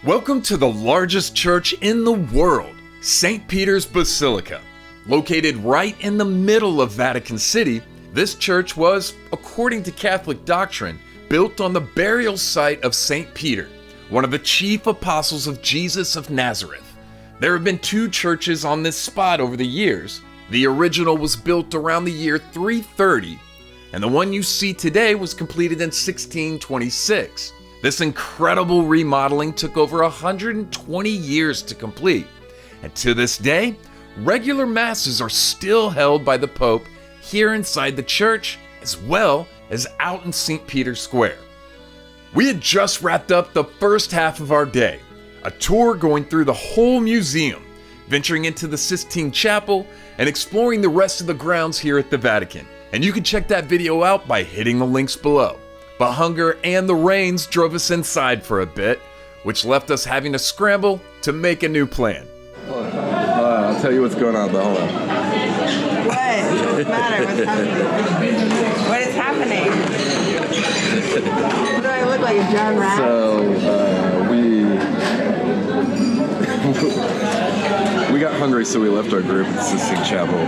Welcome to the largest church in the world, St. Peter's Basilica. Located right in the middle of Vatican City, this church was, according to Catholic doctrine, built on the burial site of St. Peter, one of the chief apostles of Jesus of Nazareth. There have been two churches on this spot over the years. The original was built around the year 330, and the one you see today was completed in 1626. This incredible remodeling took over 120 years to complete, and to this day, regular masses are still held by the Pope here inside the church, as well as out in St. Peter's Square. We had just wrapped up the first half of our day, a tour going through the whole museum, venturing into the Sistine Chapel, and exploring the rest of the grounds here at the Vatican. And you can check that video out by hitting the links below. But hunger and the rains drove us inside for a bit, which left us having to scramble to make a new plan. I'll tell you what's going on, though. Hold on. What? What's the matter? What's happening? What is happening? What do I look like, a John Rat? We got hungry, so we left our group at the Sistine Chapel.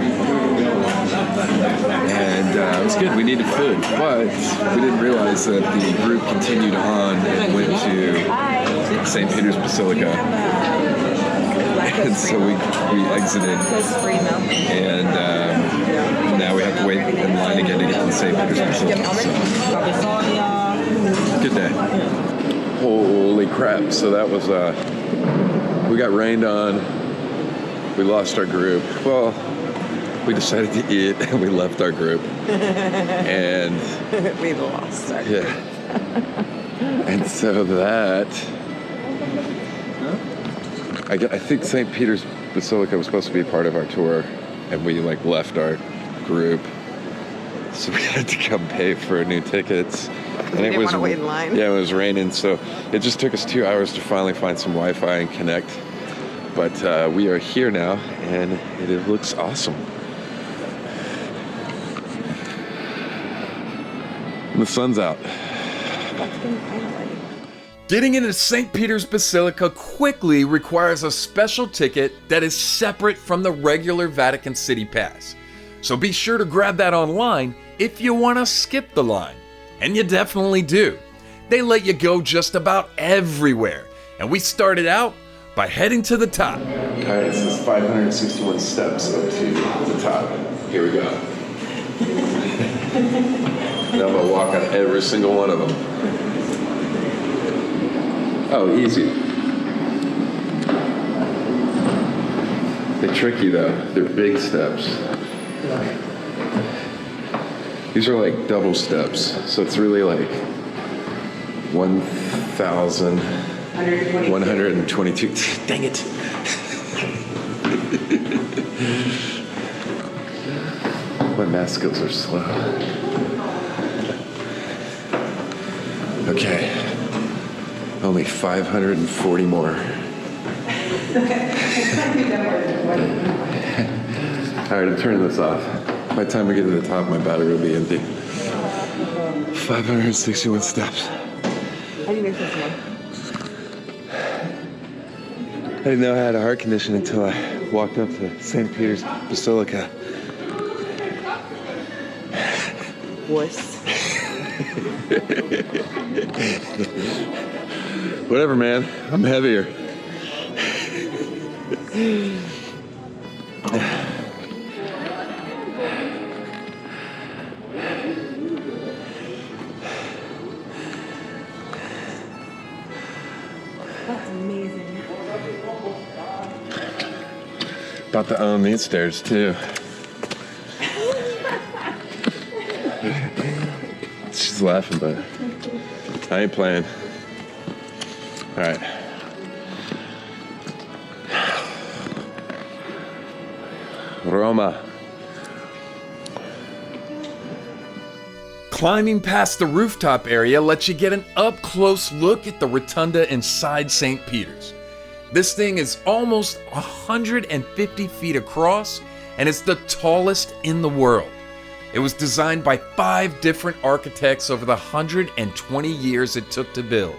And it was good. We needed food, but we didn't realize that the group continued on and went to St. Peter's Basilica. And so we exited, and now we have to wait in line again to get to St. Peter's Basilica. So, good day. Holy crap. So that was, we got rained on. We lost our group. Well, we decided to eat and we left our group. And we lost our group. Yeah. And so that, I think St. Peter's Basilica was supposed to be part of our tour, and we left our group. So we had to come pay for new tickets. And it was, want to wait in line. Yeah, it was raining, so it just took us 2 hours to finally find some Wi-Fi and connect. But we are here now, and it looks awesome. And the sun's out. Getting into St. Peter's Basilica quickly requires a special ticket that is separate from the regular Vatican City Pass. So be sure to grab that online if you want to skip the line. And you definitely do. They let you go just about everywhere. And we started out by heading to the top. Alright, this is 561 steps up to the top. Here we go. Now I'm gonna walk on every single one of them. Oh, easy. They trick you though. They're big steps. These are like double steps, so it's really like 1,122. Dang it. My math skills are slow. Okay. Only 540 more. Alright, I'm turning this off. By the time we get to the top, my battery will be empty. 561 steps. How do you make this one? I didn't know I had a heart condition until I walked up to St. Peter's Basilica. Wuss. Whatever, man. I'm heavier. That's amazing. About to own these stairs, too. She's laughing, but I ain't playing. All right. Roma. Climbing past the rooftop area lets you get an up-close look at the rotunda inside St. Peter's. This thing is almost 150 feet across, and it's the tallest in the world. It was designed by 5 different architects over the 120 years it took to build,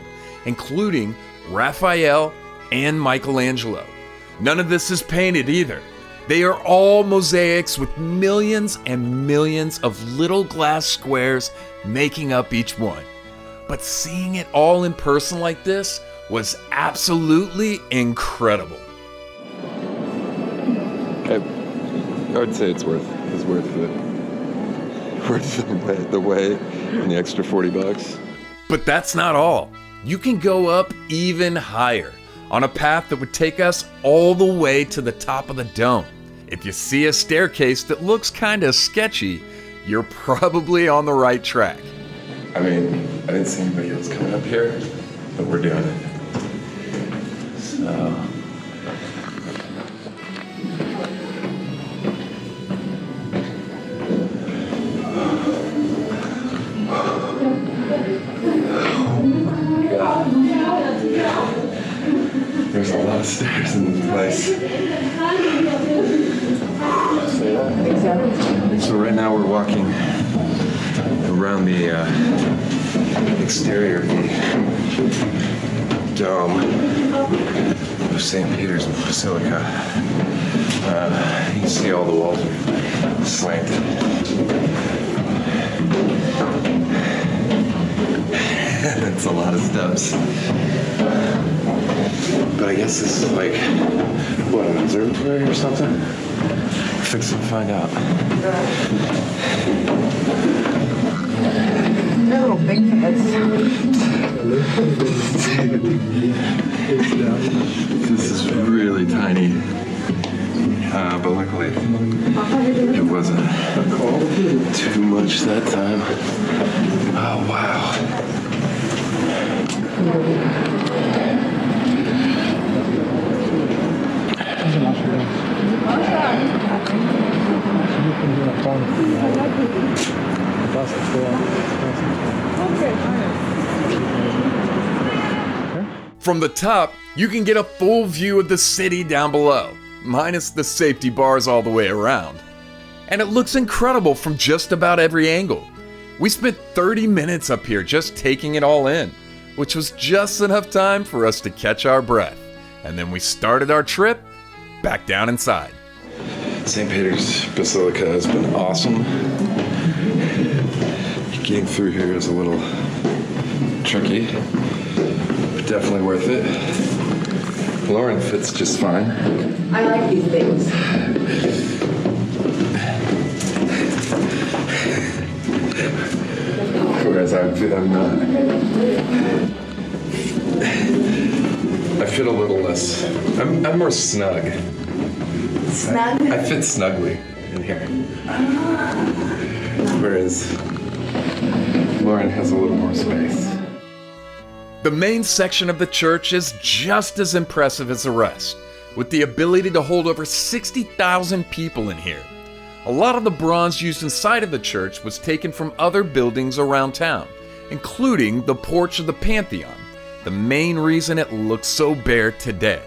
including Raphael, and Michelangelo. None of this is painted either. They are all mosaics with millions and millions of little glass squares making up each one. But seeing it all in person like this was absolutely incredible. I would say it's worth the way and the extra $40. But that's not all. You can go up even higher on a path that would take us all the way to the top of the dome. If you see a staircase that looks kind of sketchy, you're probably on the right track. I mean, I didn't see anybody else coming up here, but we're doing it. So. There's a lot of stairs in this place. So right now we're walking around the exterior of the dome of St. Peter's Basilica. You can see all the walls are slanted. That's a lot of steps. But I guess this is like, what, an observatory or something? We're fixing to find out. They're little Bigfoots. This is really tiny. But luckily, it wasn't too much that time. Oh, wow. From the top, you can get a full view of the city down below, minus the safety bars all the way around. And it looks incredible from just about every angle. We spent 30 minutes up here just taking it all in, which was just enough time for us to catch our breath. And then we started our trip back down inside. St. Peter's Basilica has been awesome. Getting through here is a little tricky, but definitely worth it. Lauren fits just fine. I like these things. Whereas I'm not. I fit a little less. I'm more snug. Snug? I fit snugly in here. Whereas Lauren has a little more space. The main section of the church is just as impressive as the rest, with the ability to hold over 60,000 people in here. A lot of the bronze used inside of the church was taken from other buildings around town, including the porch of the Pantheon, the main reason it looks so bare today.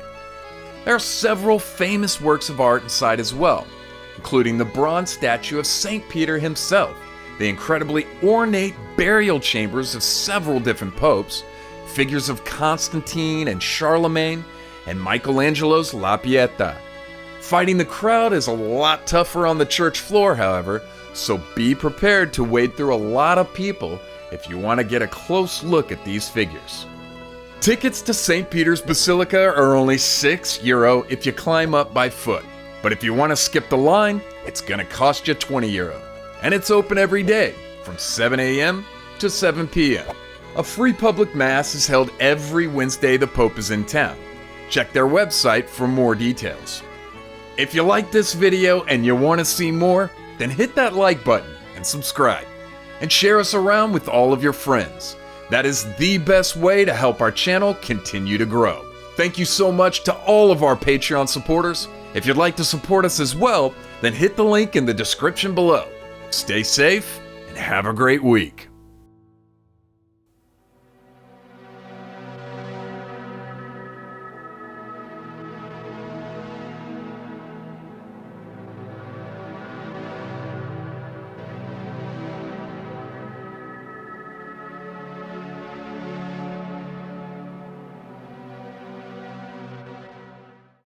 There are several famous works of art inside as well, including the bronze statue of St. Peter himself, the incredibly ornate burial chambers of several different popes, figures of Constantine and Charlemagne, and Michelangelo's La Pietà. Fighting the crowd is a lot tougher on the church floor, however, so be prepared to wade through a lot of people if you want to get a close look at these figures. Tickets to St. Peter's Basilica are only €6 if you climb up by foot, but if you want to skip the line, it's going to cost you €20. And it's open every day from 7 a.m. to 7 p.m. A free public mass is held every Wednesday the Pope is in town. Check their website for more details. If you like this video and you want to see more, then hit that like button and subscribe. And share us around with all of your friends. That is the best way to help our channel continue to grow. Thank you so much to all of our Patreon supporters. If you'd like to support us as well, then hit the link in the description below. Stay safe and have a great week.